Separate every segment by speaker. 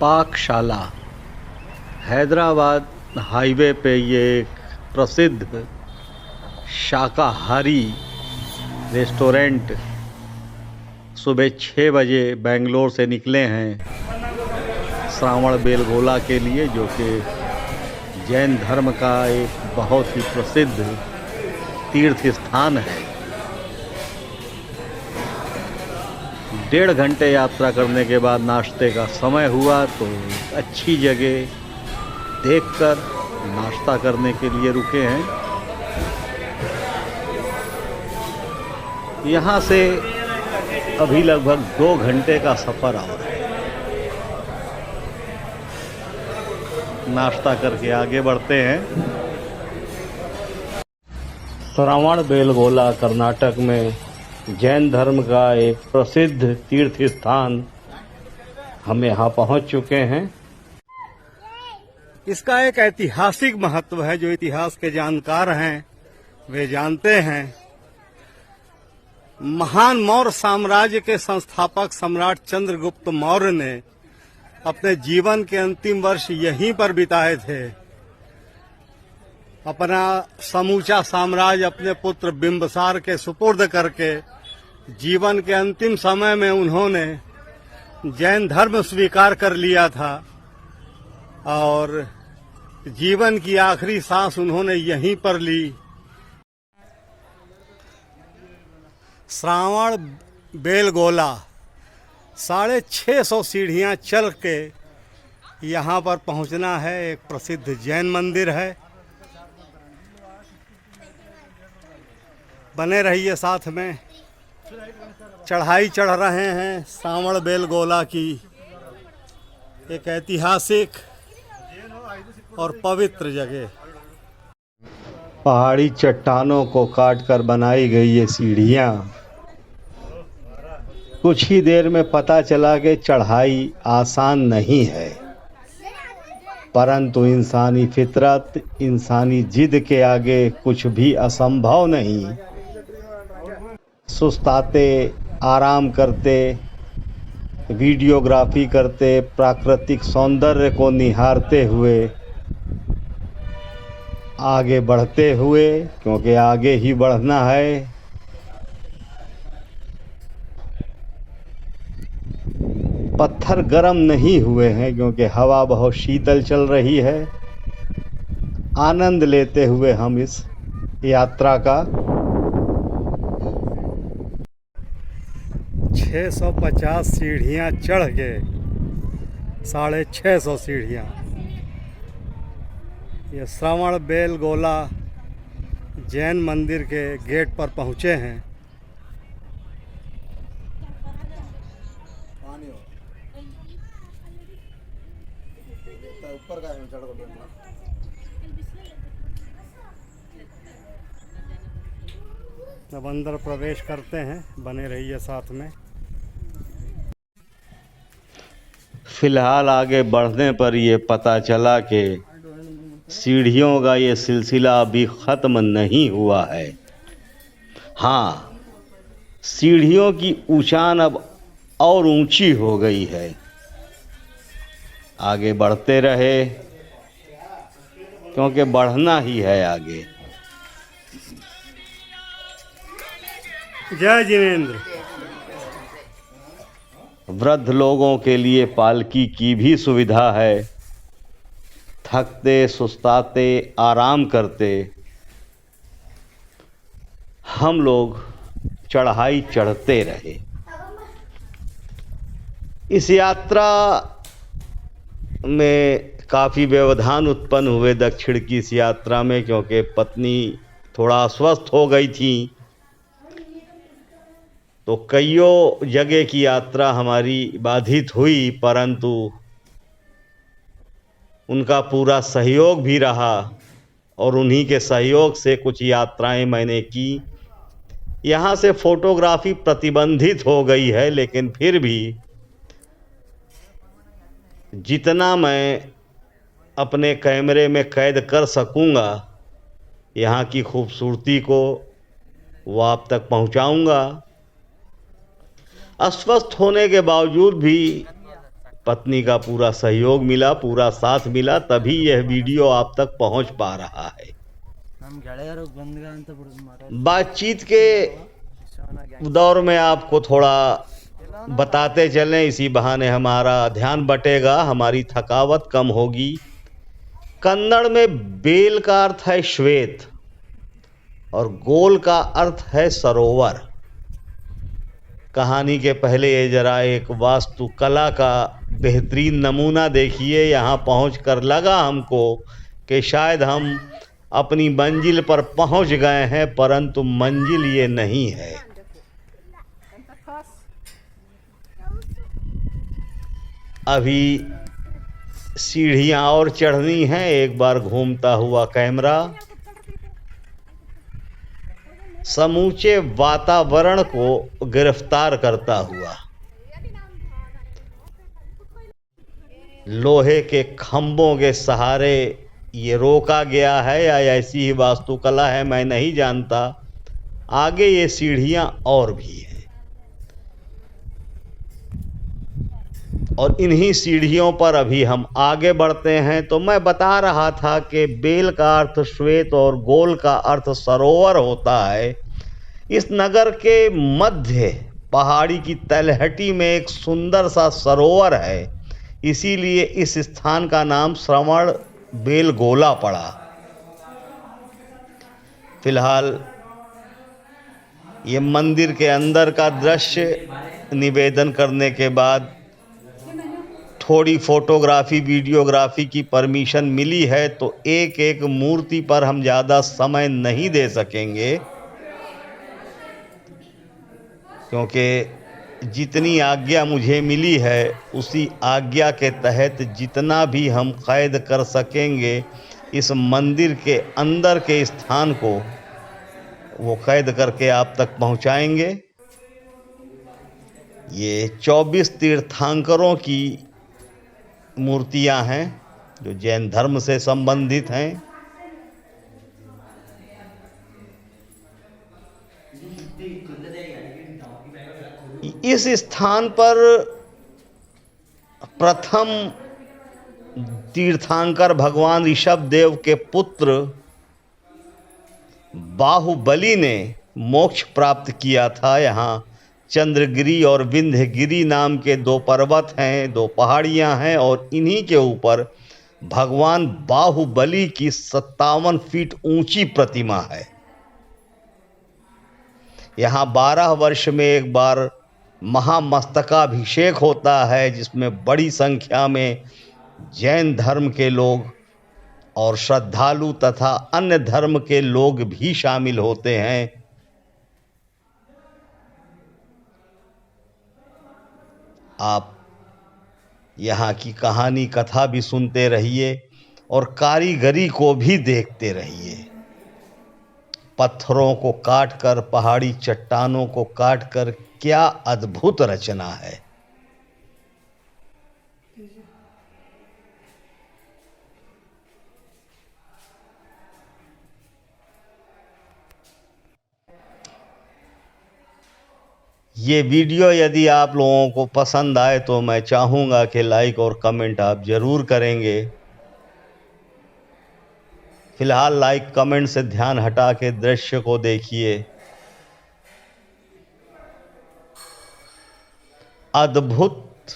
Speaker 1: पाकशाला हैदराबाद हाईवे पे ये एक प्रसिद्ध शाकाहारी रेस्टोरेंट सुबह 6 बजे बेंगलोर से निकले हैं श्रावण बेलगोला के लिए, जो कि जैन धर्म का एक बहुत ही प्रसिद्ध तीर्थ स्थान है। 1.5 घंटे यात्रा करने के बाद नाश्ते का समय हुआ, तो अच्छी जगह देखकर नाश्ता करने के लिए रुके हैं। यहाँ से अभी लगभग 2 घंटे का सफ़र और है। नाश्ता करके आगे बढ़ते हैं। श्रावण बेलगोला कर्नाटक में जैन धर्म का एक प्रसिद्ध तीर्थ स्थान, हम यहाँ पहुँच चुके हैं। इसका एक ऐतिहासिक महत्व है, जो इतिहास के जानकार हैं वे जानते हैं। महान मौर्य साम्राज्य के संस्थापक सम्राट चंद्रगुप्त मौर्य ने अपने जीवन के अंतिम वर्ष यहीं पर बिताए थे। अपना समूचा साम्राज्य अपने पुत्र बिंबिसार के सुपुर्द करके जीवन के अंतिम समय में उन्होंने जैन धर्म स्वीकार कर लिया था और जीवन की आखिरी सांस उन्होंने यहीं पर ली। श्रावण बेलगोला 650 सीढ़ियाँ चल के यहाँ पर पहुँचना है। एक प्रसिद्ध जैन मंदिर है। बने रहिए साथ में। चढ़ाई चढ़ रहे हैं श्रावण बेलगोला की एक ऐतिहासिक और पवित्र जगह। पहाड़ी चट्टानों को काटकर बनाई गई ये सीढ़ियाँ, कुछ ही देर में पता चला कि चढ़ाई आसान नहीं है, परंतु इंसानी फितरत, इंसानी जिद के आगे कुछ भी असंभव नहीं। सुस्ताते, आराम करते, वीडियोग्राफी करते, प्राकृतिक सौंदर्य को निहारते हुए आगे बढ़ते हुए, क्योंकि आगे ही बढ़ना है। पत्थर गर्म नहीं हुए हैं क्योंकि हवा बहुत शीतल चल रही है। आनंद लेते हुए हम इस यात्रा का 650 सीढ़ियाँ चढ़ के 650 सीढ़ियाँ ये श्रावण बेलगोला जैन मंदिर के गेट पर पहुँचे हैं। अब अंदर प्रवेश करते हैं, बने रहिए साथ में। फिलहाल आगे बढ़ने पर ये पता चला कि सीढ़ियों का ये सिलसिला अभी ख़त्म नहीं हुआ है। हाँ, सीढ़ियों की ऊंचाई अब और ऊंची हो गई है। आगे बढ़ते रहे क्योंकि बढ़ना ही है आगे। जय जिनेंद्र। वृद्ध लोगों के लिए पालकी की भी सुविधा है। थकते, सुस्ताते, आराम करते हम लोग चढ़ाई चढ़ते रहे। इस यात्रा में काफ़ी व्यवधान उत्पन्न हुए दक्षिण की इस यात्रा में, क्योंकि पत्नी थोड़ा अस्वस्थ हो गई थी। तो कईयों जगह की यात्रा हमारी बाधित हुई, परंतु उनका पूरा सहयोग भी रहा और उन्हीं के सहयोग से कुछ यात्राएं मैंने की। यहाँ से फोटोग्राफी प्रतिबंधित हो गई है, लेकिन फिर भी जितना मैं अपने कैमरे में कैद कर सकूँगा यहाँ की खूबसूरती को वो आप तक पहुँचाऊँगा। अस्वस्थ होने के बावजूद भी
Speaker 2: पत्नी का पूरा सहयोग मिला, पूरा साथ मिला, तभी यह वीडियो आप तक पहुंच पा रहा है। बातचीत के दौर में आपको थोड़ा बताते चलें, इसी बहाने हमारा ध्यान बटेगा, हमारी थकावट कम होगी। कन्नड़ में बेल का अर्थ है श्वेत और गोल का अर्थ है सरोवर। कहानी के पहले ये जरा एक वास्तुकला का बेहतरीन नमूना देखिए। यहाँ पहुंचकर लगा हमको कि शायद हम अपनी मंजिल पर पहुंच गए हैं, परंतु मंजिल ये नहीं है। अभी सीढ़ियां और चढ़नी हैं। एक बार घूमता हुआ कैमरा समूचे वातावरण को गिरफ्तार करता हुआ। लोहे के खंभों के सहारे ये रोका गया है या ऐसी ही वास्तुकला है, मैं नहीं जानता। आगे ये सीढ़ियां और भी हैं और इन्हीं सीढ़ियों पर अभी हम आगे बढ़ते हैं। तो मैं बता रहा था कि बेल का अर्थ श्वेत और गोल का अर्थ सरोवर होता है। इस नगर के मध्य पहाड़ी की तलहटी में एक सुंदर सा सरोवर है, इसीलिए इस स्थान का नाम श्रवण बेलगोला पड़ा। फिलहाल ये मंदिर के अंदर का दृश्य निवेदन करने के बाद थोड़ी फोटोग्राफी वीडियोग्राफी की परमिशन मिली है, तो एक एक मूर्ति पर हम ज़्यादा समय नहीं दे सकेंगे, क्योंकि जितनी आज्ञा मुझे मिली है उसी आज्ञा के तहत जितना भी हम कैद कर सकेंगे इस मंदिर के अंदर के स्थान को, वो कैद करके आप तक पहुंचाएंगे। ये 24 तीर्थंकरों की मूर्तियां हैं जो जैन धर्म से संबंधित हैं। इस स्थान पर प्रथम तीर्थंकर भगवान ऋषभ देव के पुत्र बाहुबली ने मोक्ष प्राप्त किया था। यहाँ चंद्रगिरी और विंध्यगिरी नाम के 2 पर्वत हैं, 2 पहाड़ियां हैं और इन्हीं के ऊपर भगवान बाहुबली की 57 फीट ऊंची प्रतिमा है। यहाँ 12 वर्ष में एक बार महामस्तकाभिषेक होता है, जिसमें बड़ी संख्या में जैन धर्म के लोग और श्रद्धालु तथा अन्य धर्म के लोग भी शामिल होते हैं। आप यहाँ की कहानी कथा भी सुनते रहिए और कारीगरी को भी देखते रहिए। पत्थरों को काटकर, पहाड़ी चट्टानों को काटकर क्या अद्भुत रचना है। ये वीडियो यदि आप लोगों को पसंद आए तो मैं चाहूँगा कि लाइक और कमेंट आप ज़रूर करेंगे। फिलहाल लाइक कमेंट से ध्यान हटा के दृश्य को देखिए। अद्भुत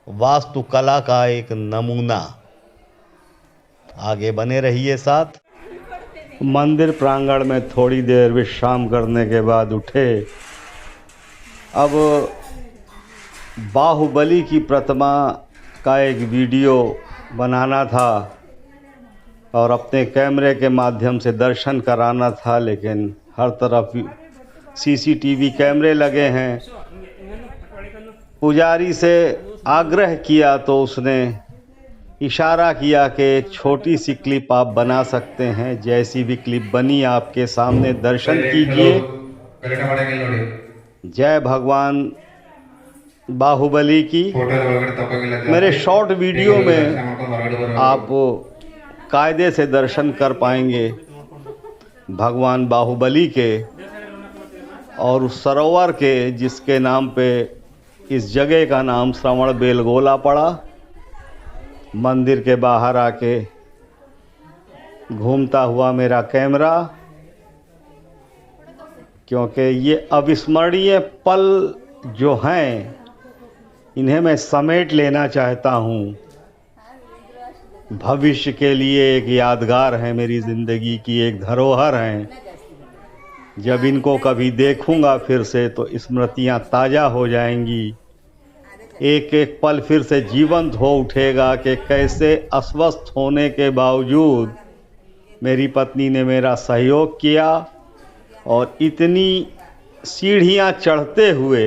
Speaker 2: वास्तुकला का एक नमूना। आगे बने रहिए साथ। मंदिर प्रांगण में थोड़ी देर विश्राम करने के बाद उठे। अब बाहुबली की प्रतिमा का एक वीडियो बनाना था और अपने कैमरे के माध्यम से दर्शन कराना था, लेकिन हर तरफ सीसीटीवी कैमरे लगे हैं। पुजारी से आग्रह किया तो उसने इशारा किया कि छोटी सी क्लिप आप बना सकते हैं। जैसी भी क्लिप बनी आपके सामने दर्शन कीजिए। जय भगवान बाहुबली की। मेरे शॉर्ट वीडियो में आप कायदे से दर्शन कर पाएंगे भगवान बाहुबली के और उस सरोवर के जिसके नाम पे इस जगह का नाम श्रवण बेलगोला पड़ा। मंदिर के बाहर आके घूमता हुआ मेरा कैमरा, क्योंकि ये अविस्मरणीय पल जो हैं इन्हें मैं समेट लेना चाहता हूँ। भविष्य के लिए एक यादगार है, मेरी ज़िंदगी की एक धरोहर हैं। जब इनको कभी देखूंगा फिर से तो स्मृतियाँ ताज़ा हो जाएंगी। एक एक पल फिर से जीवंत हो उठेगा कि कैसे अस्वस्थ होने के बावजूद मेरी पत्नी ने मेरा सहयोग किया और इतनी सीढ़ियाँ चढ़ते हुए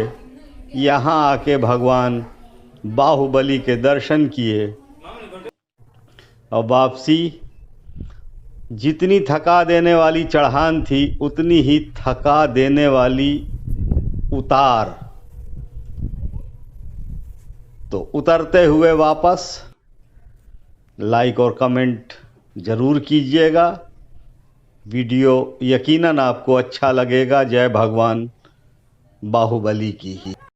Speaker 2: यहाँ आके भगवान बाहुबली के दर्शन किए। और वापसी जितनी थका देने वाली चढ़ान थी उतनी ही थका देने वाली उतार। तो उतरते हुए वापस लाइक और कमेंट ज़रूर कीजिएगा। वीडियो यकीनन आपको अच्छा लगेगा। जय भगवान बाहुबली की।